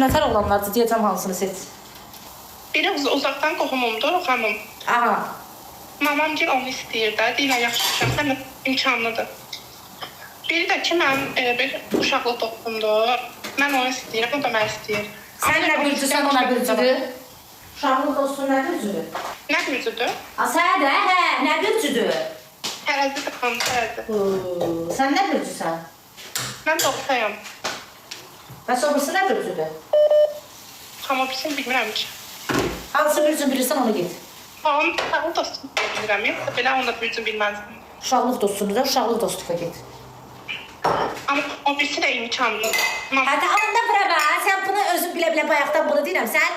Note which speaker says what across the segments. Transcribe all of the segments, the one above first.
Speaker 1: nətər olanlardır, deyəcəm hansını seç.
Speaker 2: Biri uzaqdan qohumumdur, xanım.
Speaker 1: Aha.
Speaker 2: Mamam gel onu istəyir də, deyirlər yaxşı sən də imkanlıdır. Biri də ki, mənim bir uşaqlı dostumdur. Mən onu istəyirəm, o da mən istəyir.
Speaker 1: Sən nə bürcüsən, o nə bürcüdür? Uşaqlı dostun nə bürcüdür?
Speaker 2: Nə bürcüdür?
Speaker 1: Sən də, hə, nə bürcüdür?
Speaker 2: Tərəzidir, xanım, tərəzi.
Speaker 1: Sən nə bürcüsən?
Speaker 2: Mən dostayam.
Speaker 1: Bəs obrisi nə bürcüdür?
Speaker 2: Xanım, o birisini bilmirəm ki.
Speaker 1: Hansı bürcün bilirsən, onu git.
Speaker 2: Onun uşaqlı dostunu bilmirəm, yoxsa belə onu da bürcün bilməzdim.
Speaker 1: Uşaqlıq dostunu da, uşaqlıq dostuqa git.
Speaker 2: Amma o birisi də imkanlı.
Speaker 1: Hətta anda bura bax, sən bunu özün bilə-bilə bayaqdan bunu deyirəm, sən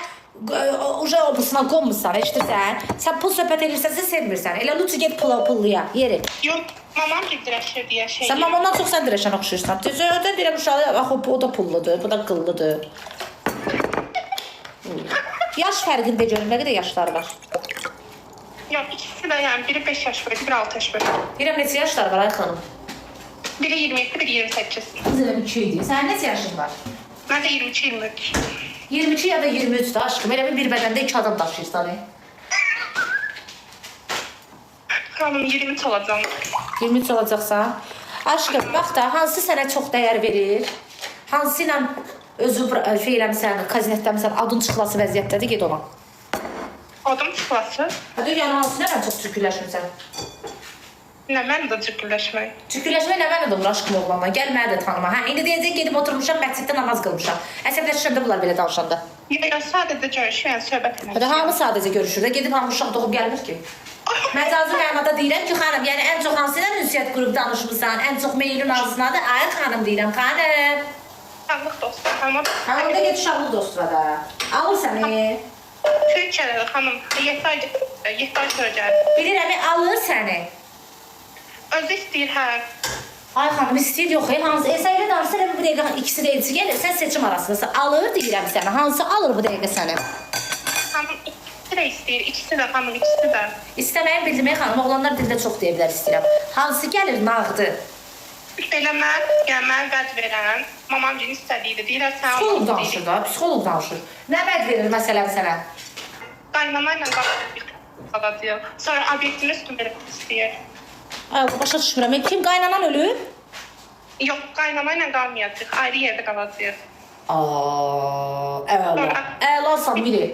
Speaker 1: uca obrisına qonmursan, eşidirsən? Sən pul söhbət edirsənsə sevmirsən, elə lütfü get pulluya, yeri.
Speaker 2: Yox, mamam dirəşir deyə şey.
Speaker 1: Sən mamandan çox sən dirəşən oxşuyursan. Deyirəm, deyirəm uşağı, bax o da pulludur, bu da qıllıdır. Yaş fərqində görün, nə qədər yaşları var?
Speaker 2: Yox, ikisi də yəni, biri 5 yaş var, biri 6 yaş var.
Speaker 1: Deyirəm, neçə yaşları var, ay xanım?
Speaker 2: Biri 27, biri 28.
Speaker 1: Qız elə 2 idi. Sənin neçə yaşın var?
Speaker 2: Mən də 22-23.
Speaker 1: 22 ya da 23-dür aşkım. Elə bir bədəndə 2 adam daşıyırsan.
Speaker 2: Xanım, 23 olacam.
Speaker 1: 23 olacaqsan. Aşkım, bax da, hansı sənə çox dəyər verir? Hansı ilə özü şey eləmirsən, kazinetləmirsən, adın çıxılası vəziyyətdədir, ged ona.
Speaker 2: Adım çıxılası?
Speaker 1: Hadi, yəni hansı ilə çox çürküləşmirsən?
Speaker 2: Nə, mən də cürgürləşmək.
Speaker 1: Çürküləşmək nə mənə də olur aşkım oğlanla, gəl mənə də tanıma. Hə, indi deyəcək, gedib oturmuşam, məsciddə namaz qılmışam. Əsəbləşəndə bunlar belə danışanda.
Speaker 2: Yox, sadəcə görüşür, yəni söhbət eləmək.
Speaker 1: Hadi, hamı sadəcə görüşür də, gedib hamı uşaq doğub gəlmir ki. Məcazi mənada deyirəm ki, xanım, yəni ən çox hansı ilə ünsiyyət qurub danışmısan, ən çox meylin hansınadır? Ay xanım deyirəm, xanım.
Speaker 2: Uşaqlıq dostu, xanım.
Speaker 1: Hə, onda get uşaqlıq dostuna da. Alır səni.
Speaker 2: Türkiyədə xanım, 7 ay sonra gəlir.
Speaker 1: Bilirəm, alır səni.
Speaker 2: Özü istəyir, hə.
Speaker 1: Ay xanım, istəyir yox, hansı? Sən elə danışsa, elə bu dəqiqə ikisi də elçi gəlir, sən seçim arasındasın. Alır deyirəm sənə, hansı alır bu dəqiqə səni?
Speaker 2: Xanım, ikisi də istəyir, ikisi də xanım, ikisi də.
Speaker 1: İstəməyin bildirməyin xanım, oğlanlar dildə çox deyə bilər istəyirəm. Hansı gəlir, nağdı?
Speaker 2: Belə mən vəd verən, mamam gün istədiydi, deyirlər sən...
Speaker 1: Psixolog danışır da, psixolog danışır. Nə vəd verir məsələn sənə?
Speaker 2: Qaynana ilə qalacaq. Sonra obyektin üstün verib istəyir.
Speaker 1: Ay, başa düşmürəm, kim qaynanan ölüb?
Speaker 2: Yox, qaynana ilə qalmayacaq, ayrı yerdə qalacaq.
Speaker 1: Əla, əlasan biri.